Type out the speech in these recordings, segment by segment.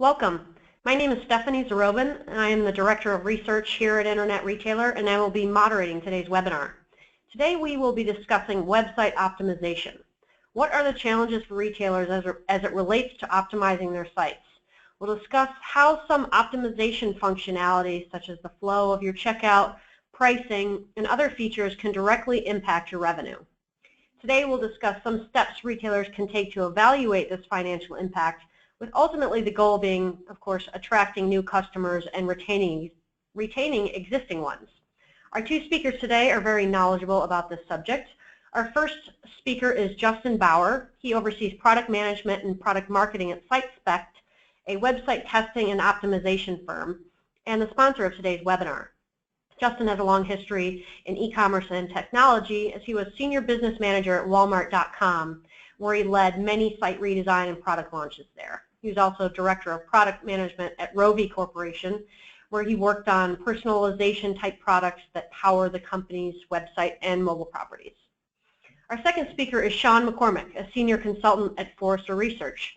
Welcome. My name is Stephanie Zarobin, and I am the Director of Research here at Internet Retailer, and I will be moderating today's webinar. Today we will be discussing website optimization. What are the challenges for retailers as it relates to optimizing their sites? We'll discuss how some optimization functionalities, such as the flow of your checkout, pricing, and other features can directly impact your revenue. Today we'll discuss some steps retailers can take to evaluate this financial impact, with ultimately the goal being, of course, attracting new customers and retaining existing ones. Our two speakers today are very knowledgeable about this subject. Our first speaker is Justin Bauer. He oversees product management and product marketing at Spec, a website testing and optimization firm, and the sponsor of today's webinar. Justin has a long history in e-commerce and technology, as he was Senior Business Manager at Walmart.com, where he led many site redesign and product launches there. He was also Director of Product Management at Rovi Corporation, where he worked on personalization type products that power the company's website and mobile properties. Our second speaker is Sean McCormack, a Senior Consultant at Forrester Research.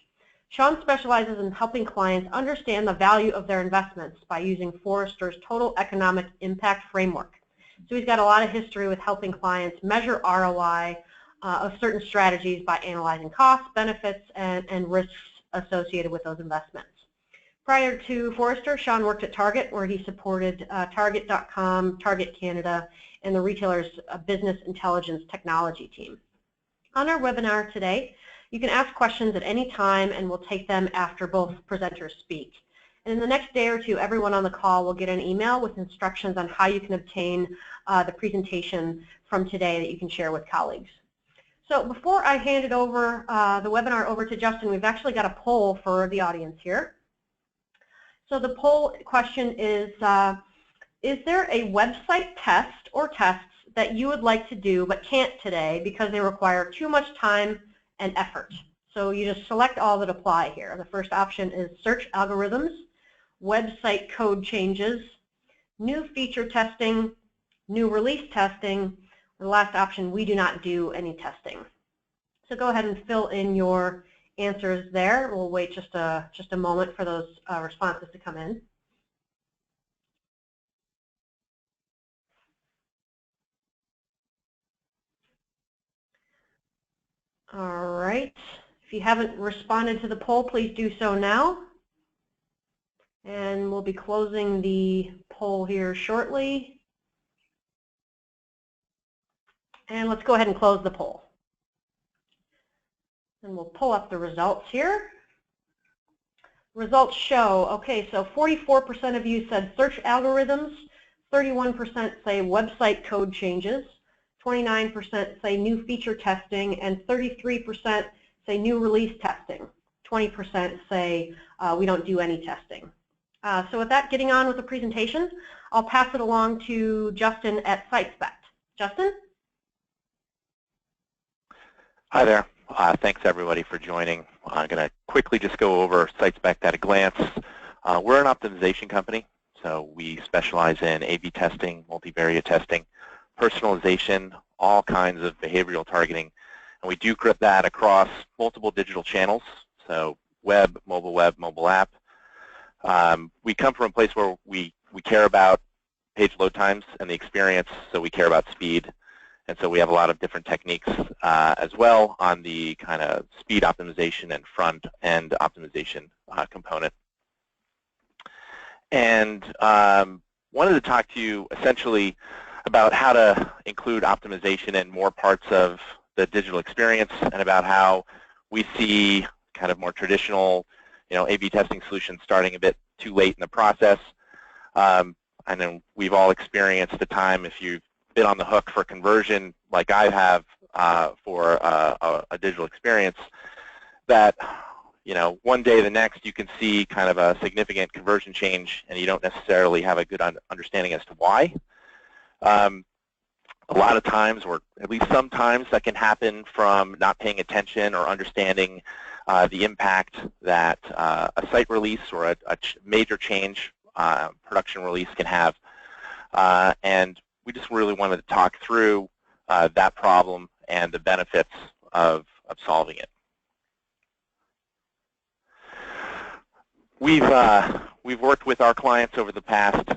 Sean specializes in helping clients understand the value of their investments by using Forrester's Total Economic Impact Framework. So he's got a lot of history with helping clients measure ROI of certain strategies by analyzing costs, benefits, and risks associated with those investments. Prior to Forrester, Sean worked at Target, where he supported Target.com, Target Canada, and the retailer's business intelligence technology team. On our webinar today, you can ask questions at any time, and we'll take them after both presenters speak. And in the next day or two, everyone on the call will get an email with instructions on how you can obtain the presentation from today that you can share with colleagues. So before I hand it over, the webinar over to Justin, we've actually got a poll for the audience here. So the poll question is there a website test or tests that you would like to do but can't today because they require too much time and effort? So you just select all that apply here. The first option is search algorithms, website code changes, new feature testing, new release testing. The last option, we do not do any testing. So go ahead and fill in your answers there. We'll wait just a moment for those responses to come in. All right. If you haven't responded to the poll, please do so now. And we'll be closing the poll here shortly. And let's go ahead and close the poll. And we'll pull up the results here. Results show, okay, so 44% of you said search algorithms, 31% say website code changes, 29% say new feature testing, and 33% say new release testing. 20% say we don't do any testing. So with that, getting on with the presentation, I'll pass it along to Justin at Spec. Justin? Hi there. Thanks everybody for joining. I'm going to quickly just go over Spec at a glance. We're an optimization company, so we specialize in A/B testing, multivariate testing, personalization, all kinds of behavioral targeting, and we do grip that across multiple digital channels, so web, mobile app. We come from a place where we care about page load times and the experience, so we care about speed. And so we have a lot of different techniques as well on the kind of speed optimization and front-end optimization component. And wanted to talk to you essentially about how to include optimization in more parts of the digital experience and about how we see kind of more traditional, A/B testing solutions starting a bit too late in the process. I know we've all experienced the time, if you've been on the hook for conversion like I have for a digital experience, that one day the next you can see kind of a significant conversion change and you don't necessarily have a good understanding as to why. A lot of times, or at least sometimes, that can happen from not paying attention or understanding the impact that a site release or a major change, production release can have. And we just really wanted to talk through that problem and the benefits of solving it. We've worked with our clients over the past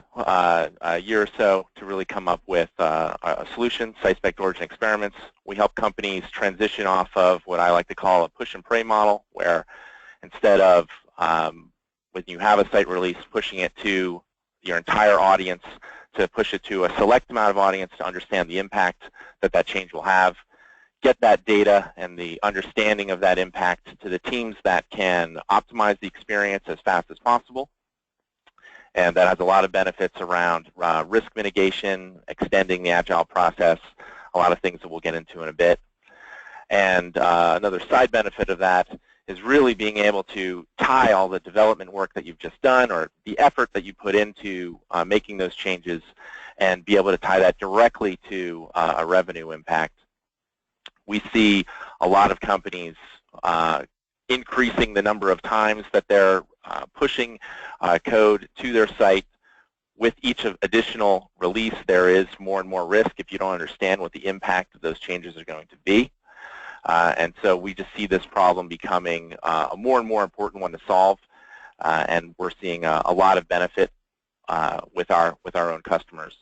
year or so to really come up with a solution, site-spec origin experiments. We help companies transition off of what I like to call a push and pray model, where instead of when you have a site release, pushing it to your entire audience, to push it to a select amount of audience to understand the impact that that change will have, get that data and the understanding of that impact to the teams that can optimize the experience as fast as possible. And that has a lot of benefits around risk mitigation, extending the Agile process, a lot of things that we'll get into in a bit. And another side benefit of that is really being able to tie all the development work that you've just done or the effort that you put into making those changes and be able to tie that directly to a revenue impact. We see a lot of companies increasing the number of times that they're pushing code to their site. With each additional release, there is more and more risk if you don't understand what the impact of those changes are going to be. And so we just see this problem becoming a more and more important one to solve, and we're seeing a lot of benefit with our own customers.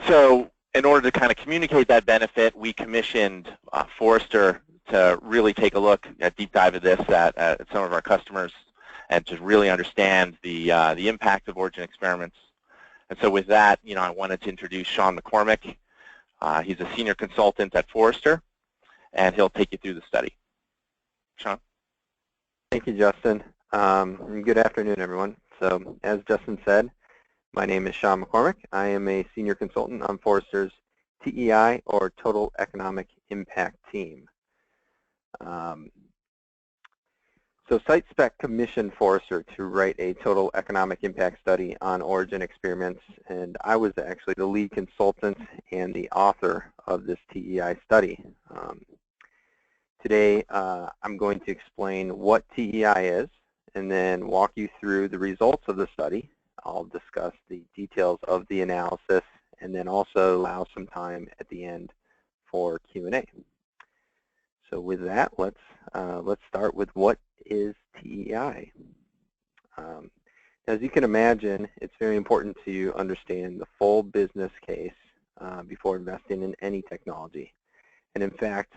So in order to kind of communicate that benefit, we commissioned Forrester to really take a look, a deep dive of this at some of our customers, and to really understand the impact of origin experiments. And so with that, I wanted to introduce Sean McCormack. He's a senior consultant at Forrester, and he'll take you through the study. Sean? Thank you, Justin. Good afternoon, everyone. So as Justin said, my name is Sean McCormack. I am a senior consultant on Forrester's TEI, or Total Economic Impact team. So SiteSpec commissioned Forrester to write a total economic impact study on origin experiments, and I was actually the lead consultant and the author of this TEI study. Today, I'm going to explain what TEI is and then walk you through the results of the study. I'll discuss the details of the analysis and then also allow some time at the end for Q&A. So with that, let's start with what is TEI. As you can imagine, it's very important to understand the full business case before investing in any technology. And in fact,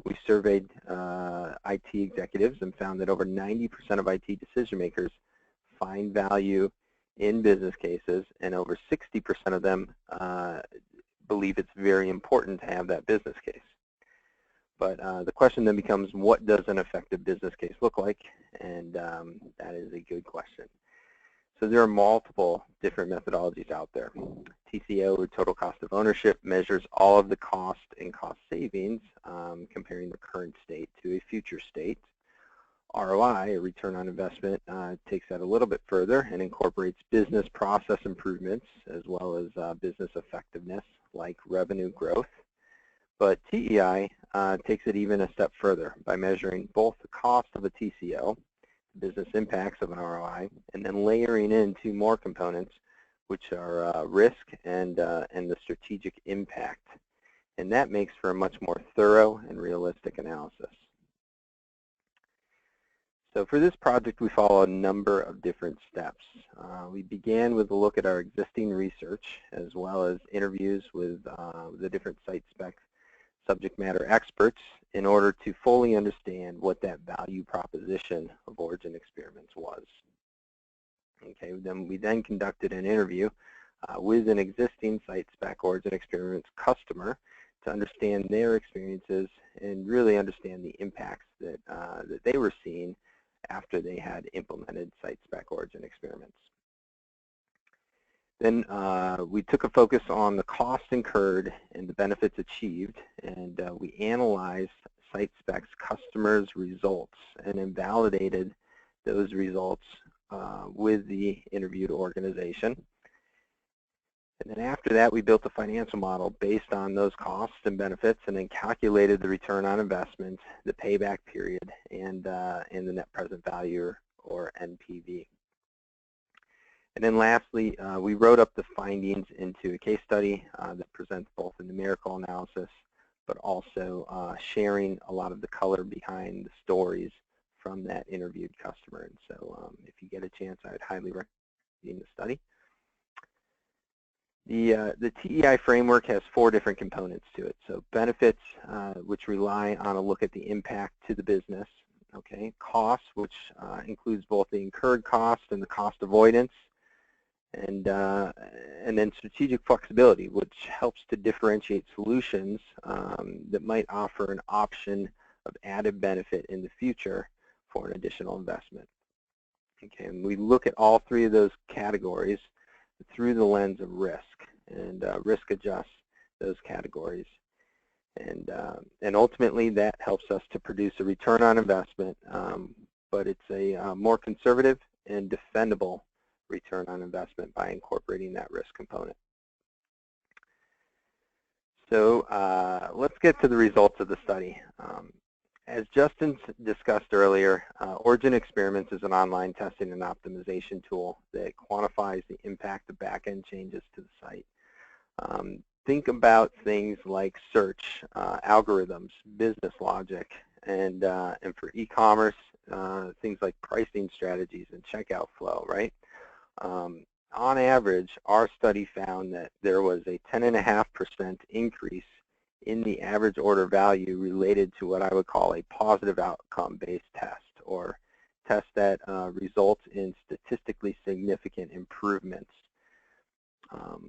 we surveyed IT executives and found that over 90% of IT decision makers find value in business cases, and over 60% of them believe it's very important to have that business case. But the question then becomes, what does an effective business case look like? And that is a good question. So there are multiple different methodologies out there. TCO, or total cost of ownership, measures all of the cost and cost savings, comparing the current state to a future state. ROI, or return on investment, takes that a little bit further and incorporates business process improvements as well as business effectiveness, like revenue growth. But TEI takes it even a step further by measuring both the cost of a TCO, business impacts of an ROI, and then layering in two more components, which are risk and the strategic impact. And that makes for a much more thorough and realistic analysis. So for this project, we follow a number of different steps. We began with a look at our existing research, as well as interviews with the different SiteSpec subject matter experts in order to fully understand what that value proposition of origin experiments was. Okay, we then conducted an interview with an existing SiteSpec origin experiments customer to understand their experiences and really understand the impacts that, that they were seeing after they had implemented SiteSpec origin experiments. Then we took a focus on the cost incurred and the benefits achieved, and we analyzed SiteSpec's customers' results and then validated those results with the interviewed organization. And then after that, we built a financial model based on those costs and benefits, and then calculated the return on investment, the payback period, and the net present value, or NPV. And then lastly, we wrote up the findings into a case study that presents both a numerical analysis, but also sharing a lot of the color behind the stories from that interviewed customer. And so if you get a chance, I would highly recommend reading the study. The TEI framework has 4 different components to it. So benefits, which rely on a look at the impact to the business. Okay, costs, which includes both the incurred cost and the cost avoidance, and then strategic flexibility, which helps to differentiate solutions that might offer an option of added benefit in the future for an additional investment. Okay, and we look at all 3 of those categories through the lens of risk, and risk adjusts those categories. And ultimately, that helps us to produce a return on investment, but it's a more conservative and defendable return on investment by incorporating that risk component. So let's get to the results of the study. As Justin discussed earlier, Origin Experiments is an online testing and optimization tool that quantifies the impact of back-end changes to the site. Think about things like search, algorithms, business logic, and for e-commerce, things like pricing strategies and checkout flow, right? On average, our study found that there was a 10.5% increase in the average order value related to what I would call a positive outcome-based test, or test that results in statistically significant improvements.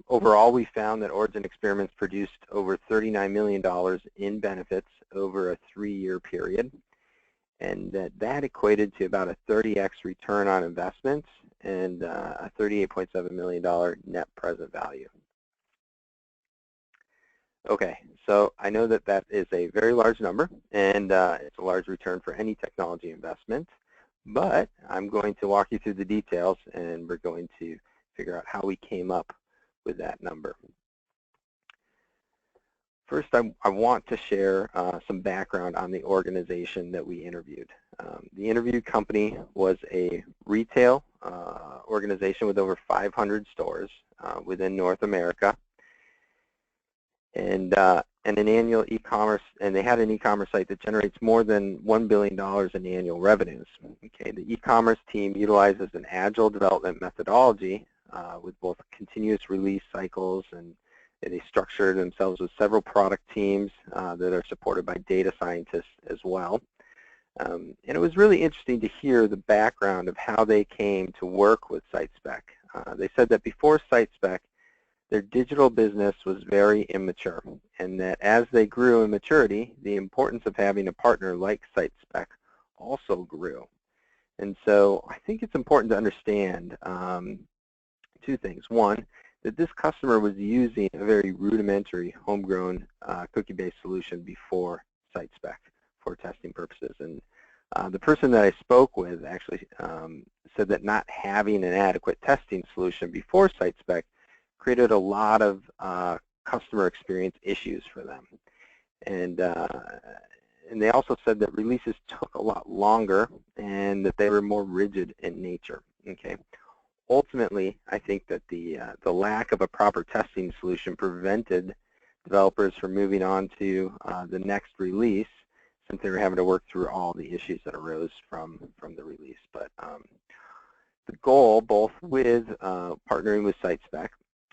Overall, we found that Origin Experiments produced over $39 million in benefits over a 3-year period, and that equated to about a 30x return on investments and a $38.7 million net present value. Okay, so I know that that is a very large number, and it's a large return for any technology investment, but I'm going to walk you through the details, and we're going to figure out how we came up with that number. First, I want to share some background on the organization that we interviewed. The interviewed company was a retail organization with over 500 stores within North America, and an annual e-commerce, and they had an e-commerce site that generates more than $1 billion in annual revenues. Okay, the e-commerce team utilizes an Agile Development methodology with both continuous release cycles, and they structure themselves with several product teams that are supported by data scientists as well. And it was really interesting to hear the background of how they came to work with SiteSpec. They said that before SiteSpec, their digital business was very immature, and that as they grew in maturity, the importance of having a partner like SiteSpec also grew. And so I think it's important to understand 2 things. One, that this customer was using a very rudimentary homegrown cookie-based solution before SiteSpec for testing purposes. And the person that I spoke with actually said that not having an adequate testing solution before SiteSpec created a lot of customer experience issues for them. And they also said that releases took a lot longer and that they were more rigid in nature. Okay. Ultimately, I think that the lack of a proper testing solution prevented developers from moving on to the next release, since they were having to work through all the issues that arose from the release. But the goal, both with partnering with SiteSpec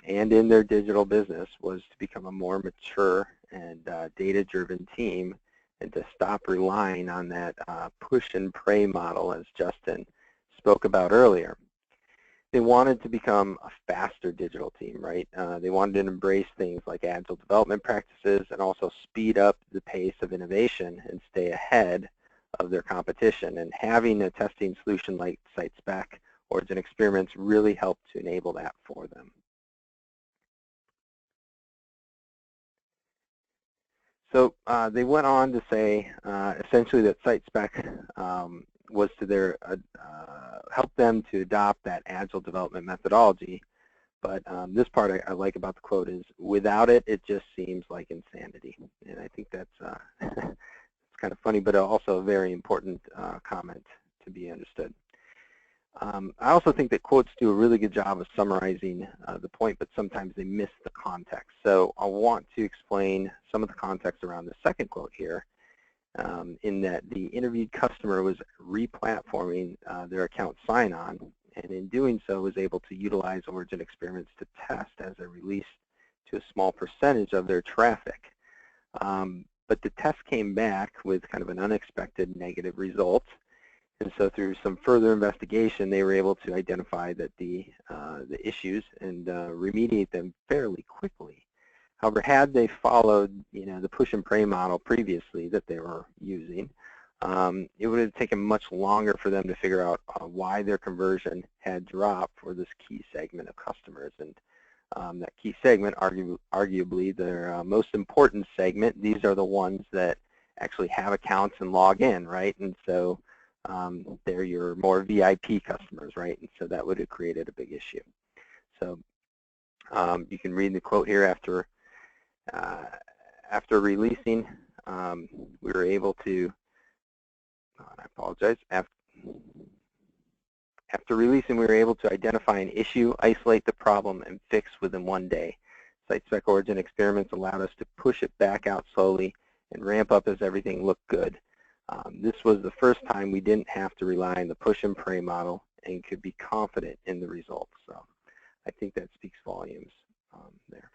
and in their digital business, was to become a more mature and data-driven team, and to stop relying on that push and pray model, as Justin spoke about earlier. They wanted to become a faster digital team, right? They wanted to embrace things like Agile development practices and also speed up the pace of innovation and stay ahead of their competition. And having a testing solution like SiteSpec or Origin Experiments really helped to enable that for them. So they went on to say essentially that SiteSpec was to their help them to adopt that Agile development methodology. But this part I like about the quote is, without it, it just seems like insanity. And I think that's it's kind of funny, but also a very important comment to be understood. I also think that quotes do a really good job of summarizing the point, but sometimes they miss the context. So I want to explain some of the context around the second quote here. in that the interviewed customer was re-platforming their account sign-on, and in doing so was able to utilize origin experiments to test as a release to a small percentage of their traffic. But the test came back with kind of an unexpected negative result, and so through some further investigation, they were able to identify that the issues and remediate them fairly quickly. However, had they followed, the push and pray model previously that they were using, it would have taken much longer for them to figure out why their conversion had dropped for this key segment of customers. And that key segment, arguably their most important segment, these are the ones that actually have accounts and log in, right? And so they're your more VIP customers, right? And so that would have created a big issue. So you can read the quote here. After releasing, we were able to, I apologize, after releasing, we were able to identify an issue, isolate the problem, and fix within 1 day. Site Spec Origin experiments allowed us to push it back out slowly and ramp up as everything looked good. This was the first time we didn't have to rely on the push and pray model and could be confident in the results. So I think that speaks volumes there.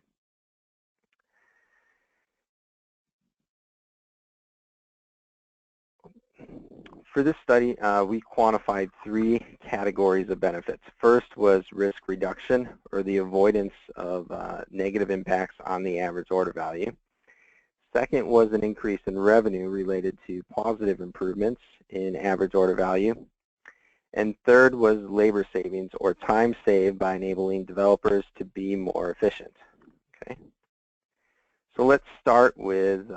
For this study, we quantified 3 categories of benefits. First was risk reduction, or the avoidance of negative impacts on the average order value. Second was an increase in revenue related to positive improvements in average order value. And third was labor savings, or time saved by enabling developers to be more efficient. Okay. So let's start with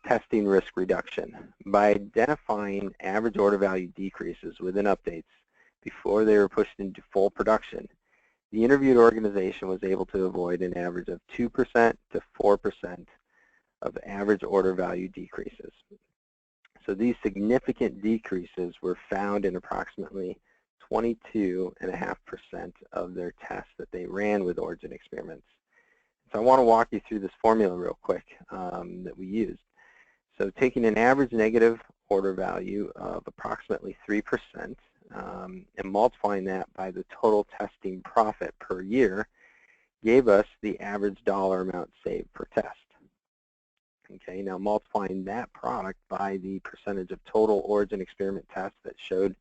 testing risk reduction. By identifying average order value decreases within updates before they were pushed into full production, the interviewed organization was able to avoid an average of 2% to 4% of average order value decreases. So these significant decreases were found in approximately 22.5% of their tests that they ran with origin experiments. So I want to walk you through this formula real quick that we used. So taking an average negative order value of approximately 3% and multiplying that by the total testing profit per year gave us the average dollar amount saved per test. Okay, now multiplying that product by the percentage of total origin experiment tests that showed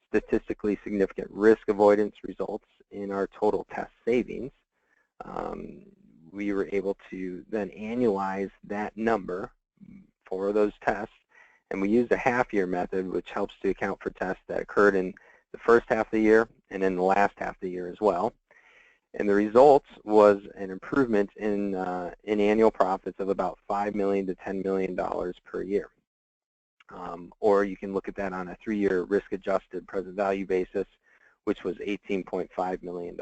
statistically significant risk avoidance results in our total test savings, we were able to then annualize that number for those tests, and we used a half-year method, which helps to account for tests that occurred in the first half of the year and in the last half of the year as well. And the results was an improvement in annual profits of about $5 million to $10 million per year. Or you can look at that on a 3-year risk-adjusted present value basis, which was $18.5 million.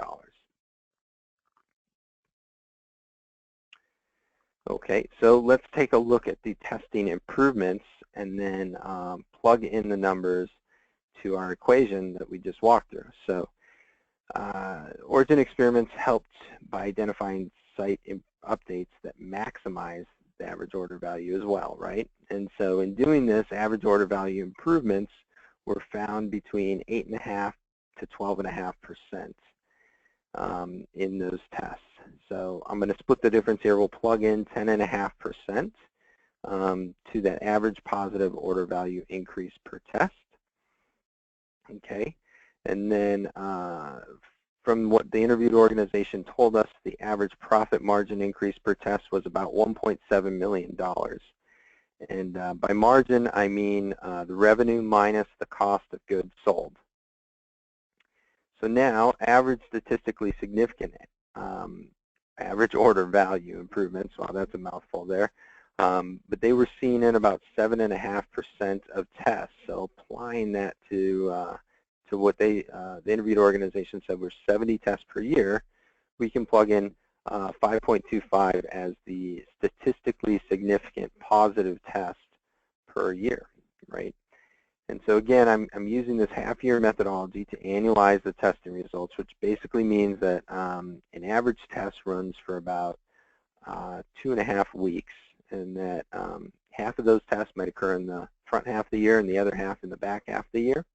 Okay, so let's take a look at the testing improvements and then plug in the numbers to our equation that we just walked through. So origin experiments helped by identifying site updates that maximize the average order value as well, right? And so in doing this, average order value improvements were found between 8.5% to 12.5% in those tests. So I'm going to split the difference here. We'll plug in 10.5% to that average positive order value increase per test. Okay, and then from what the interviewed organization told us, the average profit margin increase per test was about $1.7 million. And by margin, I mean the revenue minus the cost of goods sold. So now, average statistically significant average order value improvements, well, that's a mouthful there, but they were seen in about 7.5% of tests. So applying that to what the interviewed organization said were 70 tests per year, we can plug in 5.25 as the statistically significant positive test per year, right? And so again, I'm using this half-year methodology to annualize the testing results, which basically means that an average test runs for about 2.5 weeks, and that half of those tests might occur in the front half of the year and the other half in the back half of the year.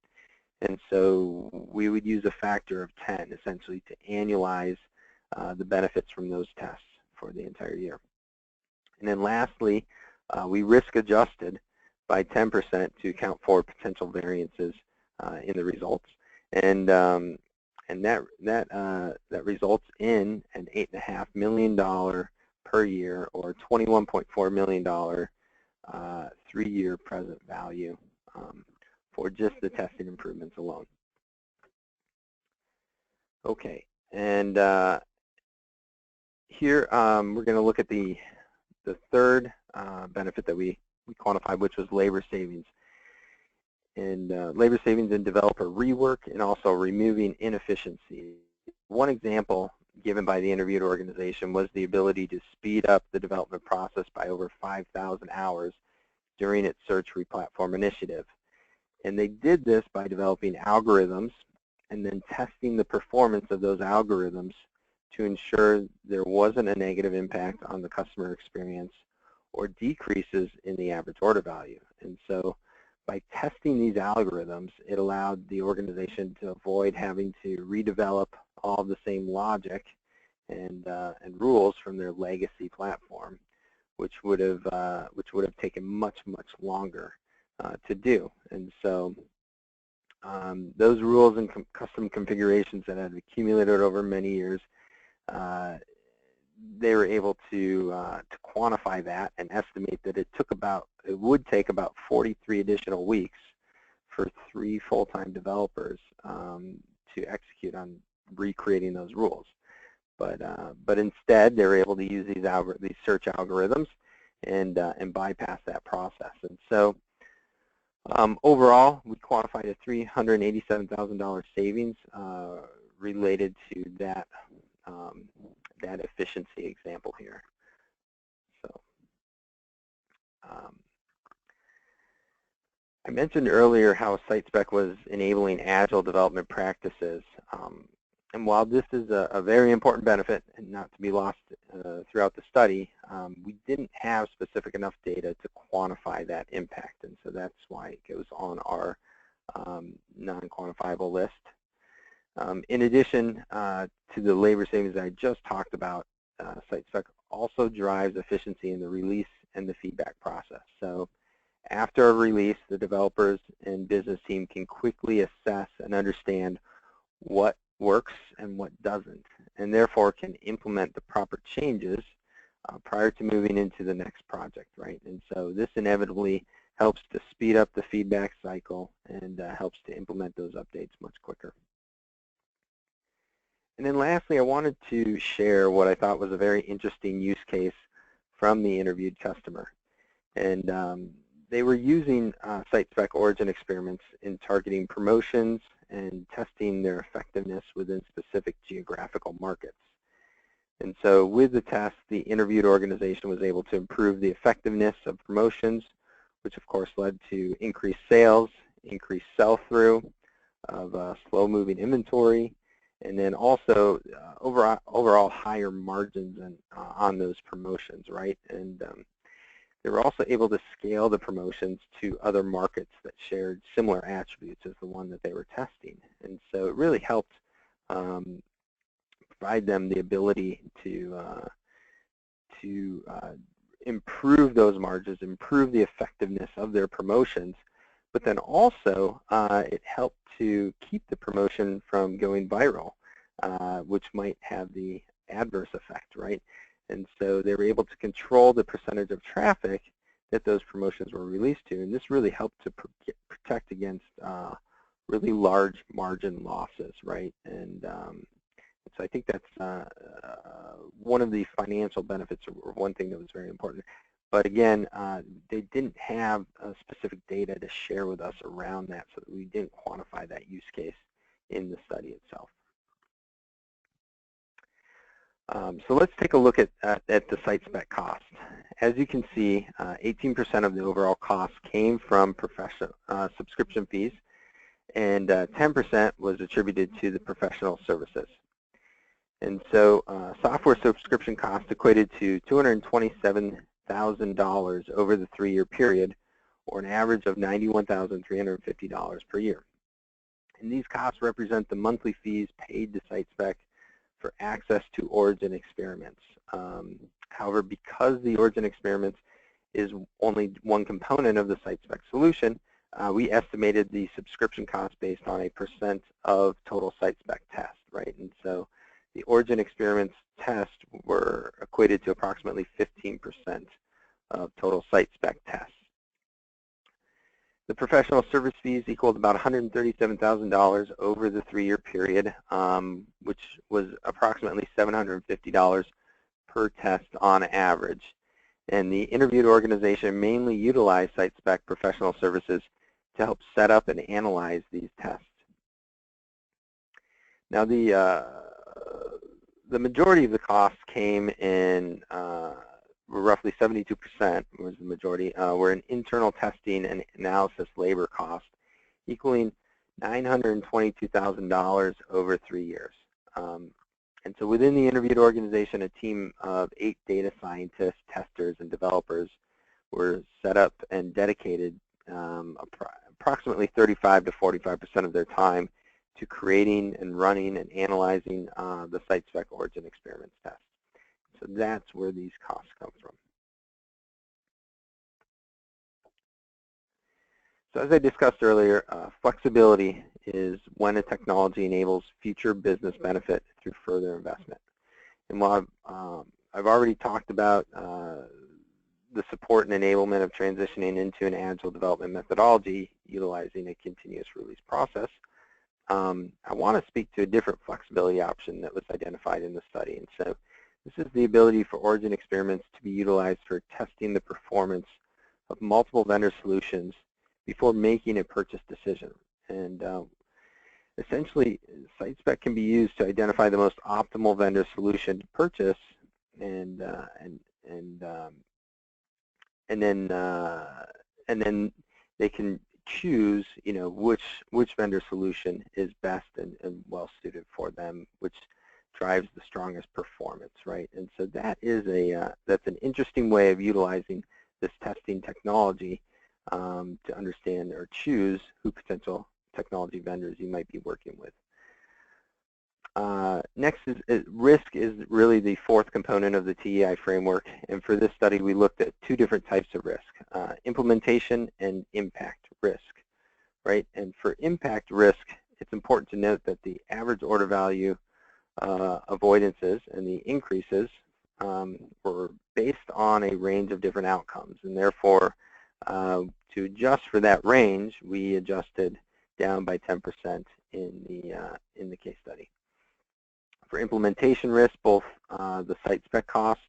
And so we would use a factor of 10 essentially to annualize the benefits from those tests for the entire year. And then lastly, we risk adjusted by 10% to account for potential variances in the results. And that results in an $8.5 million per year or $21.4 million 3-year present value for just the testing improvements alone. Okay, and here we're going to look at the third benefit that we quantified, which was labor savings. And labor savings in developer rework and also removing inefficiency. One example given by the interviewed organization was the ability to speed up the development process by over 5,000 hours during its search replatform initiative. And they did this by developing algorithms and then testing the performance of those algorithms to ensure there wasn't a negative impact on the customer experience or decreases in the average order value. And so by testing these algorithms, it allowed the organization to avoid having to redevelop all the same logic and rules from their legacy platform, which would have taken much longer to do. And so those rules and custom configurations that had accumulated over many years, they were able to quantify that and estimate that it would take about 43 additional weeks for 3 full-time developers to execute on recreating those rules. But instead, they were able to use these search algorithms and bypass that process. And so overall, we quantified a $387,000 savings related to that efficiency example here. So I mentioned earlier how SiteSpec was enabling Agile development practices. And while this is a very important benefit and not to be lost throughout the study, we didn't have specific enough data to quantify that impact. And so that's why it goes on our non-quantifiable list. In addition to the labor savings that I just talked about, SiteSpec also drives efficiency in the release and the feedback process. So after a release, the developers and business team can quickly assess and understand what works and what doesn't, and therefore can implement the proper changes prior to moving into the next project, right? And so this inevitably helps to speed up the feedback cycle and helps to implement those updates much quicker. And then lastly, I wanted to share what I thought was a very interesting use case from the interviewed customer. And they were using SiteSpec origin experiments in targeting promotions and testing their effectiveness within specific geographical markets. And so with the test, the interviewed organization was able to improve the effectiveness of promotions, which of course led to increased sales, increased sell-through of slow-moving inventory, and then also overall higher margins on those promotions, right? And they were also able to scale the promotions to other markets that shared similar attributes as the one that they were testing. And so it really helped provide them the ability to improve those margins, improve the effectiveness of their promotions, but then also it helped to keep the promotion from going viral, which might have the adverse effect, right? And so they were able to control the percentage of traffic that those promotions were released to, and this really helped to protect against really large margin losses, right? And so I think that's one of the financial benefits, or one thing that was very important. But again, they didn't have specific data to share with us around that, so that we didn't quantify that use case in the study itself. So let's take a look at the SiteSpec cost. As you can see, 18% of the overall cost came from subscription fees, and 10% was attributed to the professional services. And so software subscription cost equated to $227 $38,000 over the 3-year period, or an average of $91,350 per year. And these costs represent the monthly fees paid to SiteSpec for access to Origin experiments. However, because the Origin experiments is only one component of the SiteSpec solution, we estimated the subscription cost based on a % of total SiteSpec test, right? And so the Origin experiments test were equated to approximately 15% of total SiteSpec tests. The professional service fees equaled about $137,000 over the 3-year period, which was approximately $750 per test on average. And the interviewed organization mainly utilized SiteSpec professional services to help set up and analyze these tests. Now, the majority of the costs came in, roughly 72% was the majority, were in internal testing and analysis labor costs, equaling $922,000 over 3 years. And so within the interviewed organization, a team of 8 data scientists, testers, and developers were set up and dedicated approximately 35 to 45% of their time to creating and running and analyzing the SiteSpec Origin experiments test. So that's where these costs come from. So as I discussed earlier, flexibility is when a technology enables future business benefit through further investment. And while I've already talked about the support and enablement of transitioning into an Agile development methodology utilizing a continuous release process, I want to speak to a different flexibility option that was identified in the study. And so this is the ability for Origin experiments to be utilized for testing the performance of multiple vendor solutions before making a purchase decision. And essentially, SiteSpec can be used to identify the most optimal vendor solution to purchase, and then they can choose, which vendor solution is best and well suited for them, which drives the strongest performance, right? And so that is that's an interesting way of utilizing this testing technology to understand or choose who potential technology vendors you might be working with. Next is risk is really the 4th component of the TEI framework, and for this study we looked at 2 different types of risk, implementation and impact risk, right? And for impact risk, it's important to note that the average order value avoidances and the increases were based on a range of different outcomes, and therefore to adjust for that range, we adjusted down by 10% in the case study. For implementation risk, both the SiteSpec cost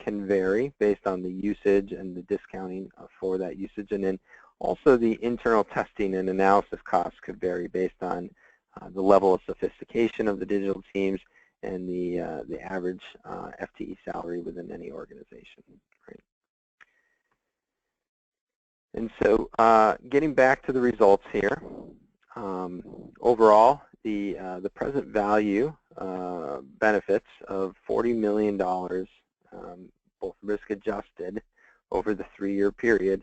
can vary based on the usage and the discounting for that usage, and then also the internal testing and analysis costs could vary based on the level of sophistication of the digital teams and the average FTE salary within any organization. Right? And so getting back to the results here, overall, the present value benefits of $40 million, both risk adjusted over the 3-year period,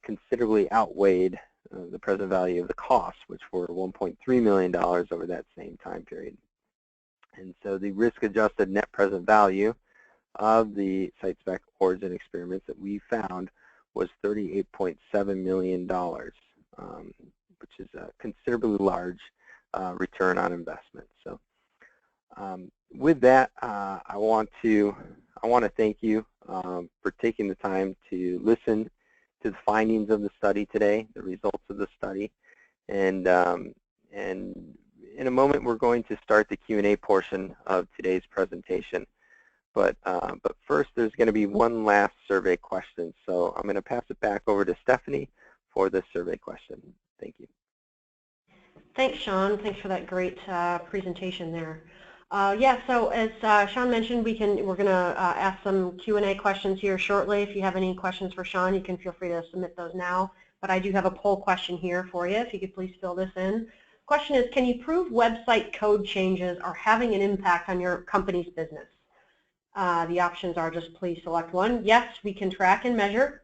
considerably outweighed the present value of the costs, which were $1.3 million over that same time period. And so the risk-adjusted net present value of the SiteSpec Origin experiments that we found was $38.7 million, which is a considerably large return on investment. So with that, I want to thank you for taking the time to listen to the findings of the study today, the results of the study, and in a moment we're going to start the Q&A portion of today's presentation. But first, there's going to be one last survey question. So I'm going to pass it back over to Stephanie for the survey question. Thank you. Thanks, Sean. Thanks for that great presentation there. Yeah, so as Sean mentioned, we're going to ask some Q&A questions here shortly. If you have any questions for Sean, you can feel free to submit those now. But I do have a poll question here for you, if you could please fill this in. Question is, can you prove website code changes are having an impact on your company's business? The options are just please select one. Yes, we can track and measure.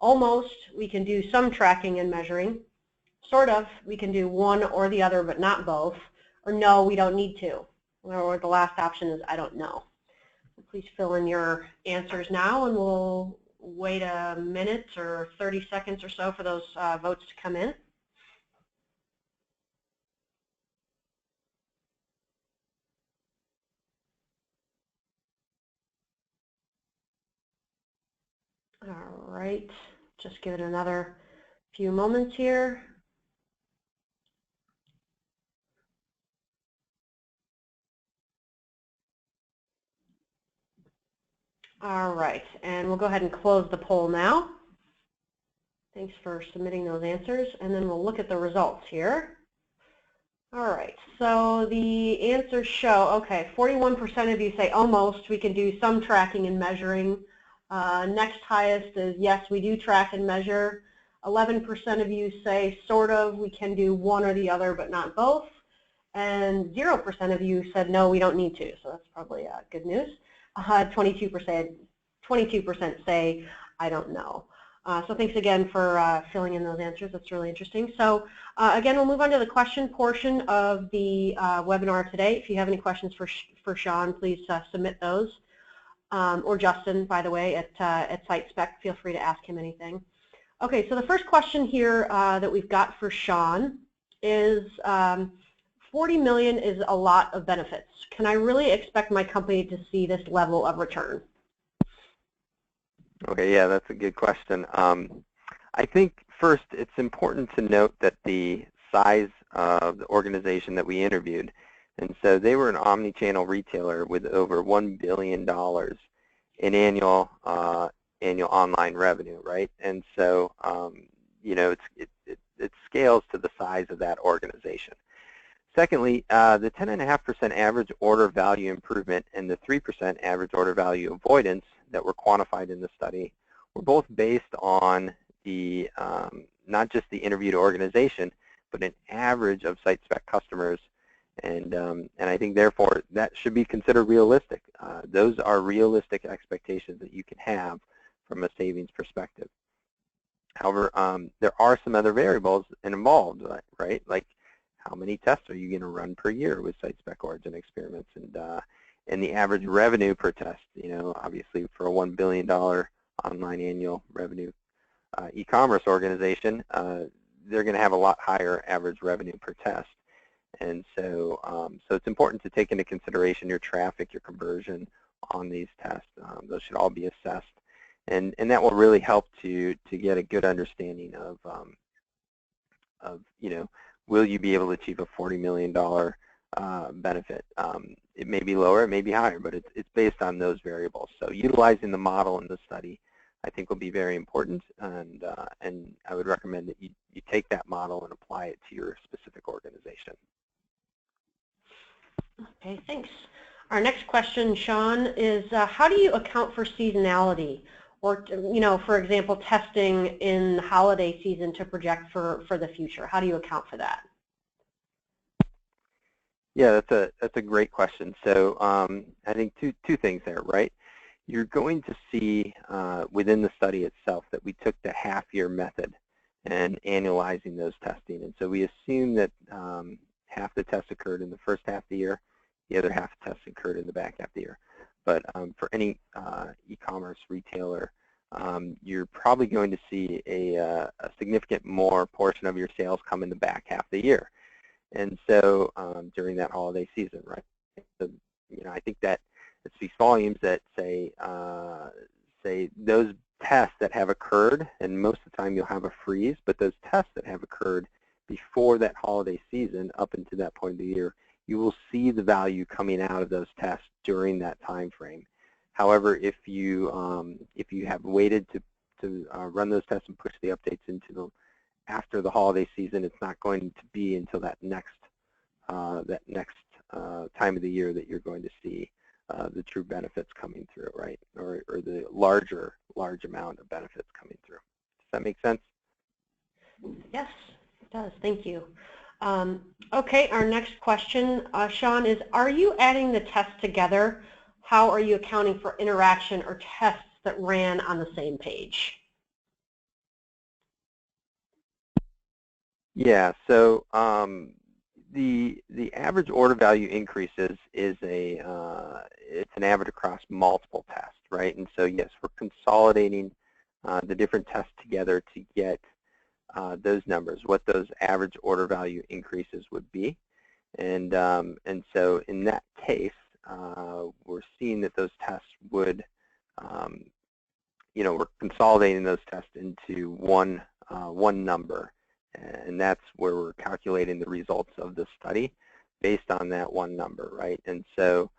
Almost, we can do some tracking and measuring. Sort of, we can do one or the other but not both. Or no, we don't need to. Or the last option is I don't know. So please fill in your answers now, and we'll wait a minute or 30 seconds or so for those votes to come in. All right, just give it another few moments here. All right, and we'll go ahead and close the poll now. Thanks for submitting those answers, and then we'll look at the results here. All right, so the answers show, okay, 41% of you say almost, we can do some tracking and measuring. Next highest is yes, we do track and measure. 11% of you say sort of, we can do one or the other but not both. And 0% of you said no, we don't need to, so that's probably good news. 22% say I don't know. So thanks again for filling in those answers. That's really interesting. So again, we'll move on to the question portion of the webinar today. If you have any questions for Sean, please submit those. Or Justin, by the way, at Site Spec. Feel free to ask him anything. Okay, so the first question here that we've got for Sean is 40 million is a lot of benefits. Can I really expect my company to see this level of return? Okay, yeah, that's a good question. I think first it's important to note that the size of the organization that we interviewed, and so they were an omni-channel retailer with over $1 billion in annual online revenue, right? And so you know, it scales to the size of that organization. Secondly, the 10.5% average order value improvement and the 3% average order value avoidance that were quantified in the study were both based on the not just the interviewed organization, but an average of Site Spec customers, and I think therefore that should be considered realistic. Those are realistic expectations that you can have from a savings perspective. However, there are some other variables involved, right? Like, how many tests are you going to run per year with Site Spec origin experiments, and the average revenue per test? You know, obviously for a $1 billion online annual revenue e-commerce organization, they're going to have a lot higher average revenue per test, and so so it's important to take into consideration your traffic, your conversion on these tests. Those should all be assessed, and that will really help to get a good understanding of you know, will you be able to achieve a $40 million benefit? It may be lower, it may be higher, but it's based on those variables. So utilizing the model in the study, I think, will be very important, and I would recommend that you take that model and apply it to your specific organization. Okay, thanks. Our next question, Sean, is how do you account for seasonality? Or, you know, for example, testing in the holiday season to project for the future. How do you account for that? Yeah, that's a great question. So I think two things there, right? You're going to see within the study itself that we took the half-year method and annualizing those testing. And so we assume that half the tests occurred in the first half of the year, the other half of tests occurred in the back half of the year. But for any e-commerce retailer, you're probably going to see a significant more portion of your sales come in the back half of the year. And so during that holiday season, right? So, you know, I think that it speaks volumes that say those tests that have occurred, and most of the time you'll have a freeze, but those tests that have occurred before that holiday season up into that point of the year, you will see the value coming out of those tests during that time frame. However, if you have waited to run those tests and push the updates into the after the holiday season, it's not going to be until that next time of the year that you're going to see the true benefits coming through, right? Or the large amount of benefits coming through. Does that make sense? Yes, it does. Thank you. Okay, our next question, Sean, is: are you adding the tests together? how are you accounting for interaction or tests that ran on the same page? Yeah, so the average order value increases is it's an average across multiple tests, right? And so yes, we're consolidating the different tests together to get those numbers, what those average order value increases would be. And so in that case, we're seeing that those tests would, we're consolidating those tests into one number, and that's where we're calculating the results of the study based on that one number, right? And so,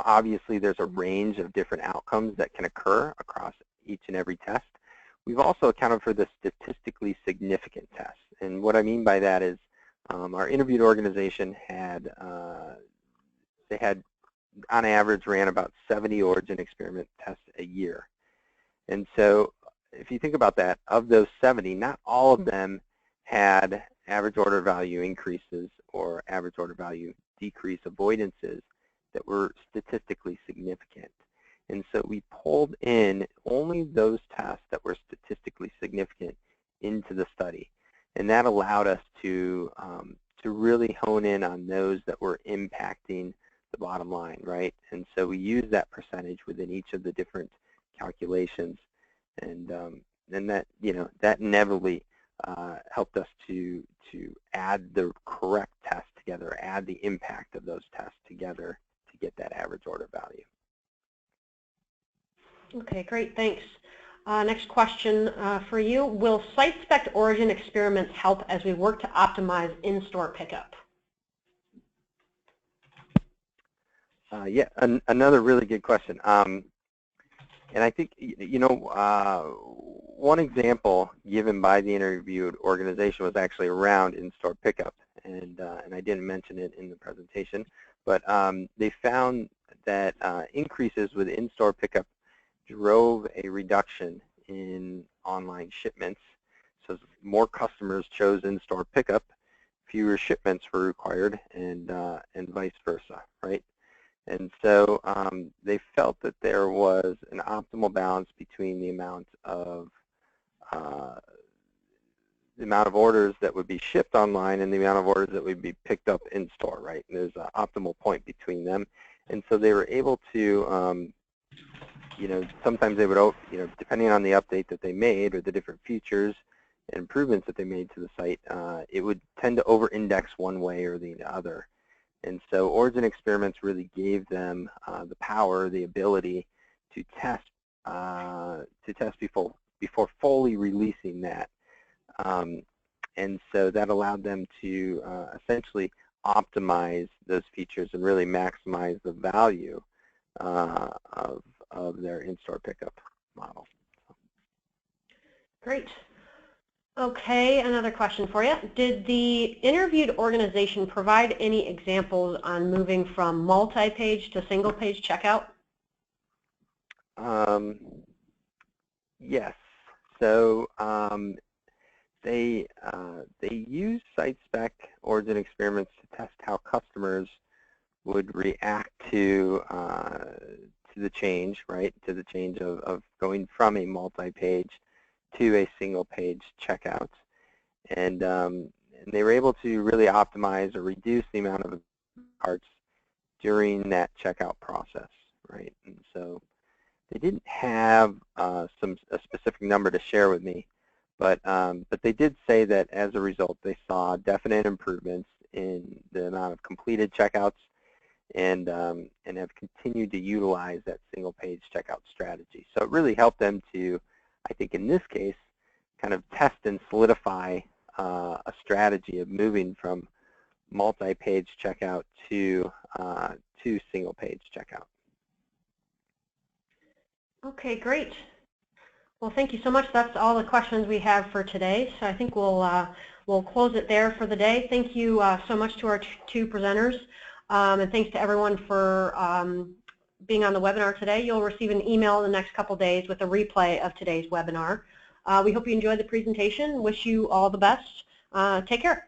obviously there's a range of different outcomes that can occur across each and every test. We've also accounted for the statistically significant tests, and what I mean by that is our interviewed organization had, they had on average ran about 70 origin experiment tests a year. And so if you think about that, of those 70, not all of them had average order value increases or average order value decrease avoidances that were statistically significant. And so we pulled in only those tests that were statistically significant into the study. And that allowed us to really hone in on those that were impacting the bottom line, right? And so we use that percentage within each of the different calculations, and that that inevitably helped us to add the correct tests together, add the impact of those tests together to get that average order value. Okay, great, thanks. Next question for you. Will site spec origin experiments help as we work to optimize in-store pickup? Yeah, another really good question. And I think, one example given by the interviewed organization was actually around in-store pickup, and I didn't mention it in the presentation, but they found that increases with in-store pickup drove a reduction in online shipments. So more customers chose in-store pickup, fewer shipments were required, and vice versa, right? And so they felt that there was an optimal balance between the amount of orders that would be shipped online and the amount of orders that would be picked up in store, right? And there's an optimal point between them. And so they were able to, sometimes they would, depending on the update that they made or the different features and improvements that they made to the site, it would tend to over-index one way or the other. And so origin experiments really gave them the power, the ability to test before fully releasing that. And so that allowed them to essentially optimize those features and really maximize the value of their in-store pickup model. Great. Okay, another question for you. Did the interviewed organization provide any examples on moving from multi-page to single-page checkout? Yes. So they use site spec origin experiments to test how customers would react to the change, right? To the change of going from a multi-page to a single-page checkout, and they were able to really optimize or reduce the amount of carts during that checkout process, right? And so they didn't have a specific number to share with me, but they did say that as a result they saw definite improvements in the amount of completed checkouts, and have continued to utilize that single-page checkout strategy. So it really helped them to, I think in this case, kind of test and solidify a strategy of moving from multi-page checkout to single-page checkout. Okay, great. Well, thank you so much. That's all the questions we have for today. So I think we'll close it there for the day. Thank you so much to our two presenters, and thanks to everyone for being on the webinar today. You'll receive an email in the next couple days with a replay of today's webinar. We hope you enjoyed the presentation. Wish you all the best. Take care.